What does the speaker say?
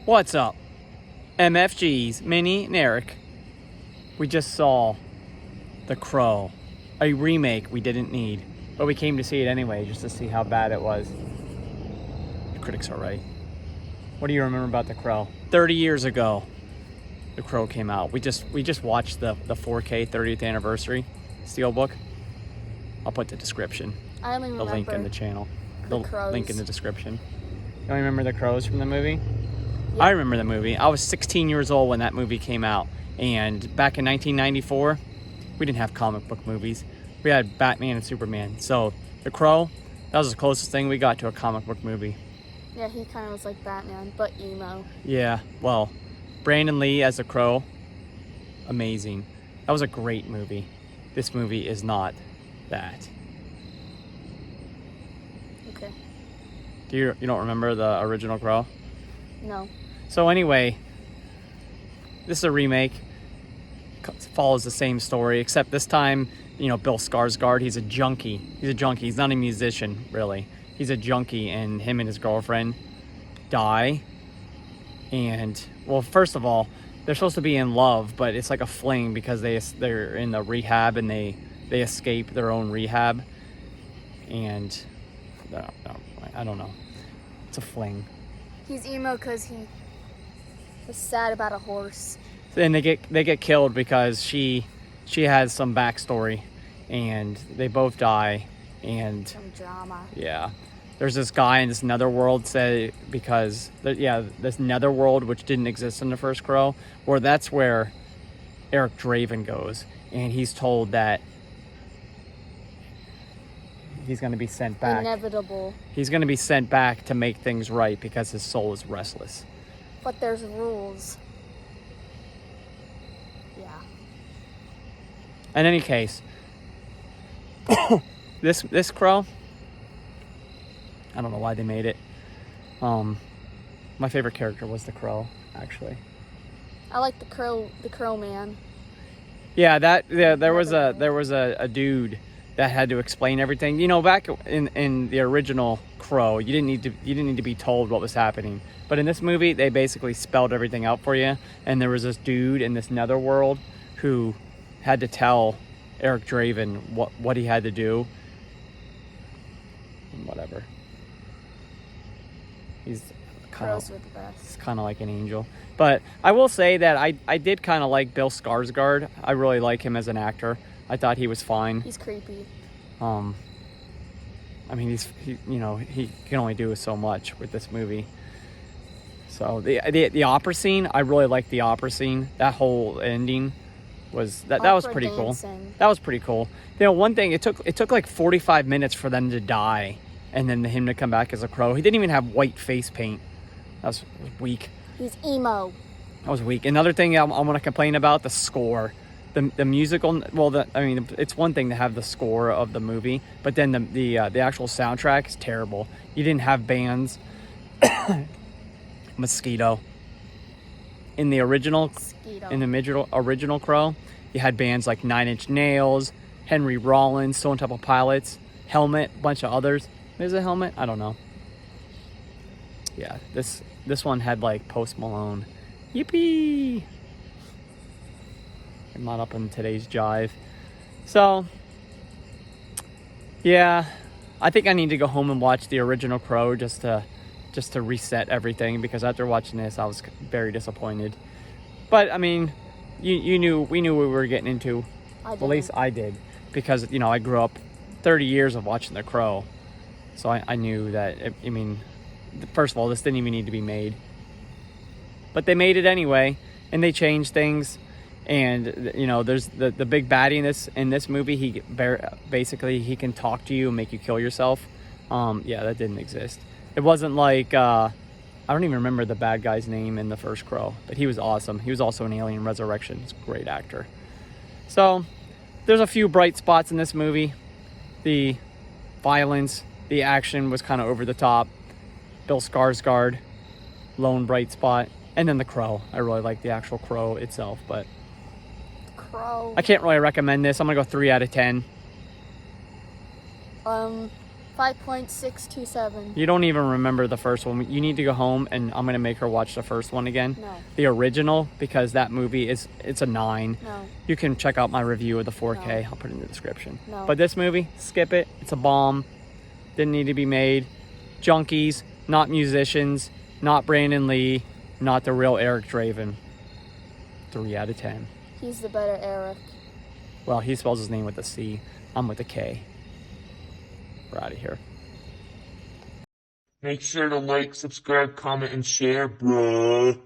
What's up? MFGs, Minnie and Eric. We just saw The Crow, a remake we didn't need, but we came to see it anyway just to see how bad it was. The critics are right. What do you remember about The Crow? 30 years ago, The Crow came out. We just watched the 4K 30th anniversary steelbook. I'll put the description. I only remember the link in the channel. The Crows. link in the description. You don't remember The Crows from the movie? Yeah. I remember the movie. I was 16 years old when that movie came out. And back in 1994, we didn't have comic book movies. We had Batman and Superman. So The Crow, that was the closest thing we got to a comic book movie. Yeah, he kind of was like Batman, but emo. Yeah, well, Brandon Lee as The Crow, amazing. That was a great movie. This movie is not that. Okay. You don't remember the original Crow? No. So anyway, this is a remake. Follows the same story, except this time, Bill Skarsgård, he's a junkie. He's not a musician, really. He's a junkie, and him and his girlfriend die. And, well, first of all, they're supposed to be in love, but it's like a fling because they're in the rehab and they escape their own rehab. And, I don't know. It's a fling. He's emo because he was sad about a horse. And they get killed because she has some backstory, and they both die. And Some drama. yeah, there's this guy in this netherworld this netherworld which didn't exist in the first Crow, where that's where Eric Draven goes, and he's told that he's going to be sent back. Inevitable. He's going to be sent back to make things right because his soul is restless. But there's rules. Yeah. In any case, this Crow, I don't know why they made it. My favorite character was the Crow, actually. I like the crow man. Yeah, there was a dude that had to explain everything. Back in the original Crow, you didn't need to be told what was happening. But in this movie, they basically spelled everything out for you. And there was this dude in this netherworld who had to tell Eric Draven what he had to do. Whatever. He's Crows were the best. kind of like an angel. But I will say that I did kind of like Bill Skarsgård. I really like him as an actor. I thought he was fine. He's creepy. I mean, he can only do so much with this movie. So the opera scene, I really liked the opera scene. That whole ending was that was pretty cool. That was pretty cool. One thing, it took like 45 minutes for them to die, and then him to come back as a crow. He didn't even have white face paint. That was weak. He's emo. That was weak. Another thing I want to complain about, the score. The musical, it's one thing to have the score of the movie, but then the actual soundtrack is terrible. You didn't have bands. Mosquito. In the original Crow, you had bands like Nine Inch Nails, Henry Rollins, Stone Temple Pilots, Helmet, a bunch of others. Is it Helmet? I don't know. Yeah, this one had like Post Malone. Yippee! I'm not up in today's jive. So, yeah, I think I need to go home and watch the original Crow just to reset everything, because after watching this, I was very disappointed. But I mean, we knew what we were getting into. At least I did, because I grew up 30 years of watching The Crow, so I knew that. First of all, this didn't even need to be made, but they made it anyway, and they changed things. And there's the big baddie in this movie. He can talk to you and make you kill yourself. Yeah, that didn't exist. It wasn't like I don't even remember the bad guy's name in the first Crow, but he was awesome. He was also in Alien Resurrection. He's a great actor. So there's a few bright spots in this movie. The violence, the action was kind of over the top. Bill Skarsgård, lone bright spot, and then the Crow. I really like the actual Crow itself, but Crow. I can't really recommend this. I'm gonna go 3 out of 10. 5 5.627. You don't even remember the first one. You need to go home, and I'm gonna make her watch the first one again. No. The original, because that movie it's a 9. No. You can check out my review of the 4K. No. I'll put it in the description. No. But this movie, skip it. It's a bomb. Didn't need to be made. Junkies, not musicians, not Brandon Lee, not the real Eric Draven. 3 out of 10. He's the better Eric. Well, he spells his name with a C. I'm with a K. We're out of here. Make sure to like, subscribe, comment, and share, bruh.